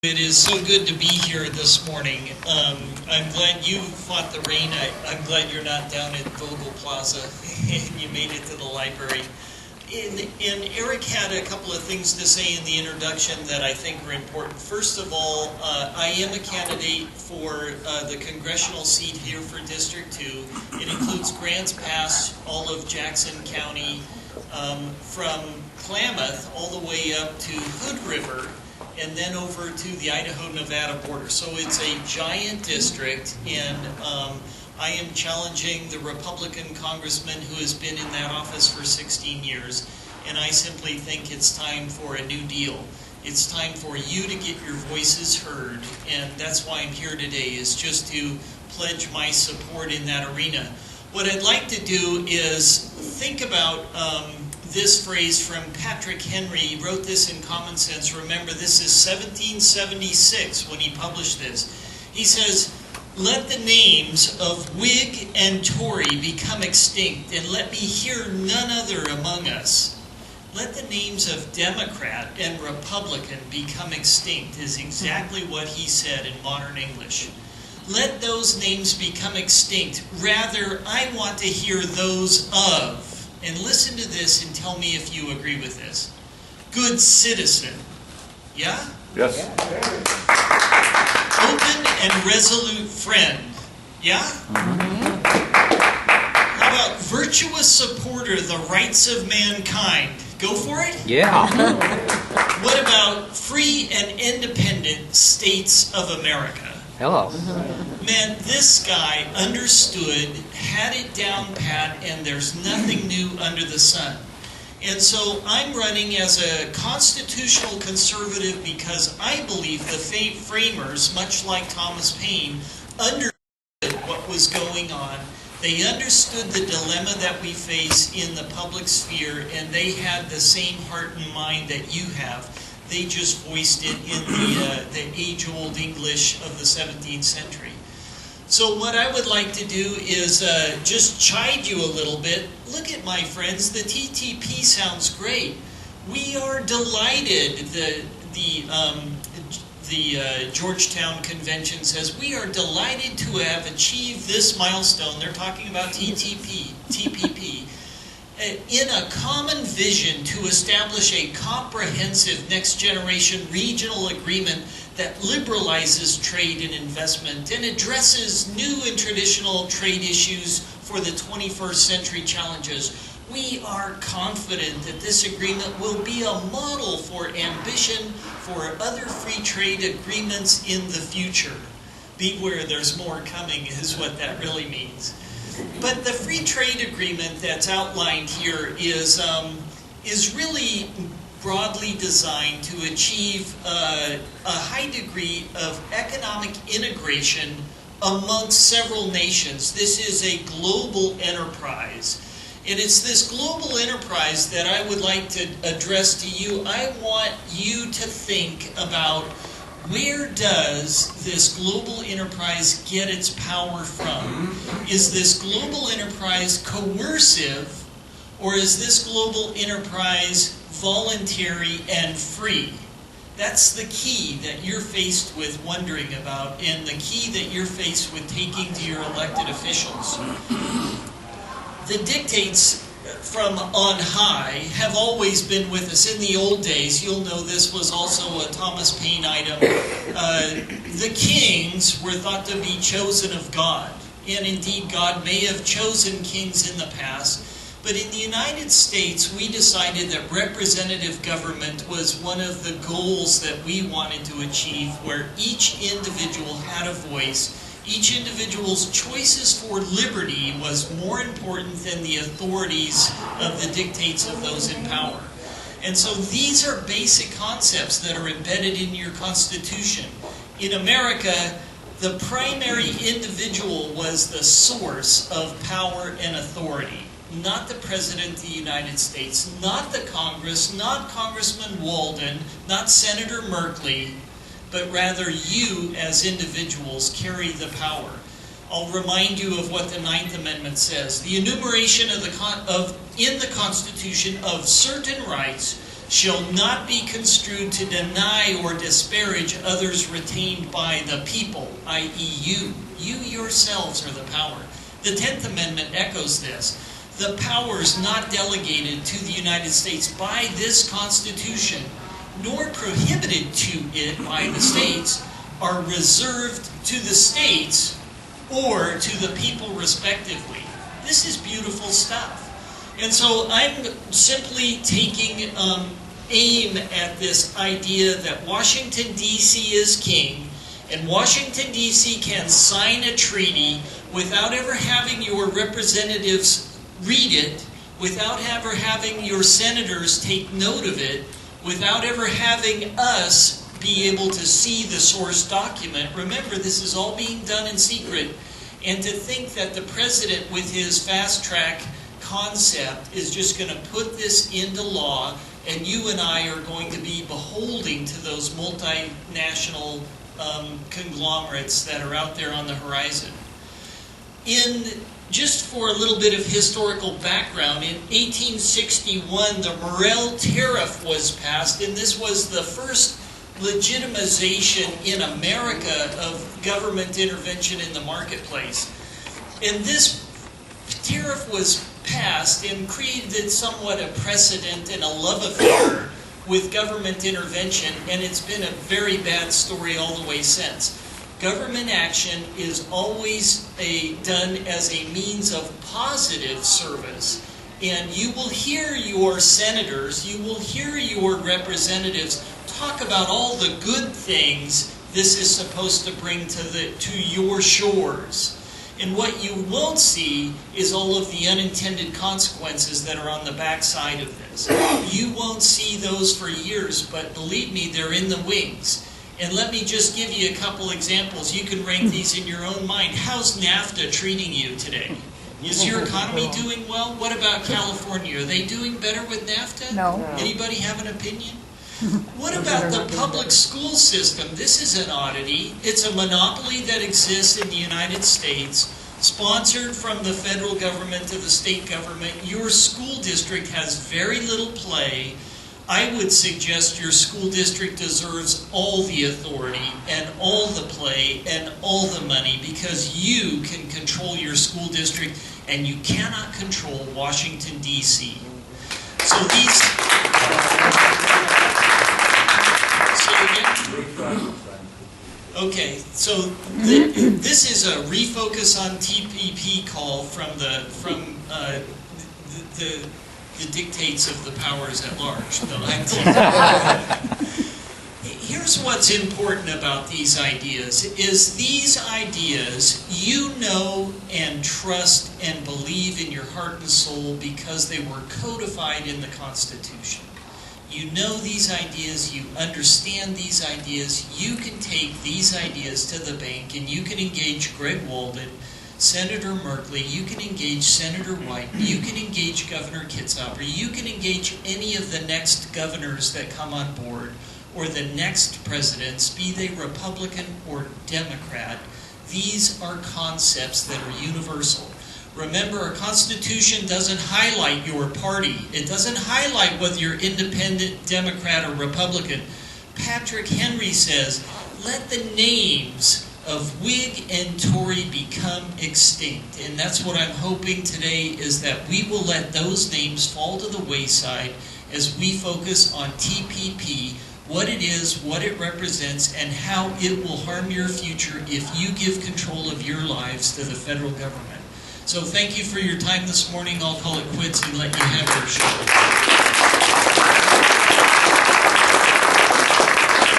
It is so good to be here this morning. I'm glad you fought the rain. I'm glad you're not down at Vogel Plaza and you made it to the library. And Eric had a couple of things to say in the introduction that I think are important. First of all, I am a candidate for the congressional seat here for District 2. It includes Grants Pass, all of Jackson County, from Klamath all the way up to Hood River, and then over to the Idaho-Nevada border. So it's a giant district, and I am challenging the Republican congressman who has been in that office for 16 years, and I simply think it's time for a new deal. It's time for you to get your voices heard, and that's why I'm here today, is just to pledge my support in that arena. What I'd like to do is think about this phrase from Patrick Henry. He wrote this in Common Sense. Remember, this is 1776 when he published this. He says, "Let the names of Whig and Tory become extinct, and let me hear none other among us." Let the names of Democrat and Republican become extinct is exactly what he said in modern English. Let those names become extinct. Rather, I want to hear those of. And listen to this and tell me if you agree with this. Good citizen. Yeah? Yes. Open and resolute friend. Yeah? How about virtuous supporter of the rights of mankind? Go for it? Yeah. What about free and independent states of America? Hello. Man, this guy understood, had it down pat, and there's nothing new under the sun. And so I'm running as a constitutional conservative because I believe the framers, much like Thomas Paine, understood what was going on. They understood the dilemma that we face in the public sphere, and they had the same heart and mind that you have. They just voiced it in the age-old English of the 17th century. So what I would like to do is just chide you a little bit. Look at my friends, the TPP sounds great. We are delighted. The Georgetown Convention says we are delighted to have achieved this milestone. They're talking about TPP. In a common vision to establish a comprehensive next-generation regional agreement that liberalizes trade and investment and addresses new and traditional trade issues for the 21st century challenges. We are confident that this agreement will be a model for ambition for other free trade agreements in the future. Beware, there's more coming, is what that really means. But the free trade agreement that's outlined here is really broadly designed to achieve a high degree of economic integration amongst several nations. This is a global enterprise. And it's this global enterprise that I would like to address to you. I want you to think about, where does this global enterprise get its power from? Is this global enterprise coercive, or is this global enterprise voluntary and free? That's the key that you're faced with wondering about, and the key that you're faced with taking to your elected officials. The dictates from on high have always been with us. In the old days, you'll know this was also a Thomas Paine item, the kings were thought to be chosen of God. And indeed, God may have chosen kings in the past. But in the United States, we decided that representative government was one of the goals that we wanted to achieve, where each individual had a voice. Each individual's choices for liberty was more important than the authorities of the dictates of those in power. And so these are basic concepts that are embedded in your Constitution. In America, the primary individual was the source of power and authority. Not the President of the United States, not the Congress, not Congressman Walden, not Senator Merkley, but rather you as individuals carry the power. I'll remind you of what the Ninth Amendment says. The enumeration in the Constitution of certain rights shall not be construed to deny or disparage others retained by the people, i.e. you. You yourselves are the power. The 10th Amendment echoes this. The powers not delegated to the United States by this Constitution, nor prohibited to it by the states, are reserved to the states or to the people respectively. This is beautiful stuff. And so I'm simply taking aim at this idea that Washington, D.C. is king, and Washington, D.C. can sign a treaty without ever having your representatives read it, without ever having your senators take note of it, without ever having us be able to see the source document. Remember, this is all being done in secret. And to think that the president, with his fast-track concept, is just going to put this into law, and you and I are going to be beholding to those multinational conglomerates that are out there on the horizon. Just for a little bit of historical background, in 1861, the Morrill Tariff was passed, and this was the first legitimization in America of government intervention in the marketplace. And this tariff was passed and created somewhat a precedent and a love affair with government intervention, and it's been a very bad story all the way since. Government action is always done as a means of positive service. And you will hear your senators, you will hear your representatives talk about all the good things this is supposed to bring to your shores. And what you won't see is all of the unintended consequences that are on the backside of this. You won't see those for years, but believe me, they're in the wings. And let me just give you a couple examples. You can rank these in your own mind. How's NAFTA treating you today? Is your economy doing well? What about California? Are they doing better with NAFTA? No. Anybody have an opinion? What about the public school system? This is an oddity. It's a monopoly that exists in the United States, sponsored from the federal government to the state government. Your school district has very little play. I would suggest your school district deserves all the authority and all the play and all the money, because you can control your school district and you cannot control Washington, D.C. So this is a refocus on TPP call from the dictates of the powers at large. Here's what's important about these ideas, is these ideas you know and trust and believe in your heart and soul because they were codified in the Constitution. You know these ideas, you understand these ideas, you can take these ideas to the bank and you can engage Greg Walden, Senator Merkley, you can engage Senator White, you can engage Governor Kitzhaber, you can engage any of the next governors that come on board, or the next presidents, be they Republican or Democrat. These are concepts that are universal. Remember, our Constitution doesn't highlight your party. It doesn't highlight whether you're independent, Democrat, or Republican. Patrick Henry says, let the names of Whig and Tory become extinct. And that's what I'm hoping today, is that we will let those names fall to the wayside as we focus on TPP, what it is, what it represents, and how it will harm your future if you give control of your lives to the federal government. So thank you for your time this morning. I'll call it quits and let you have your show.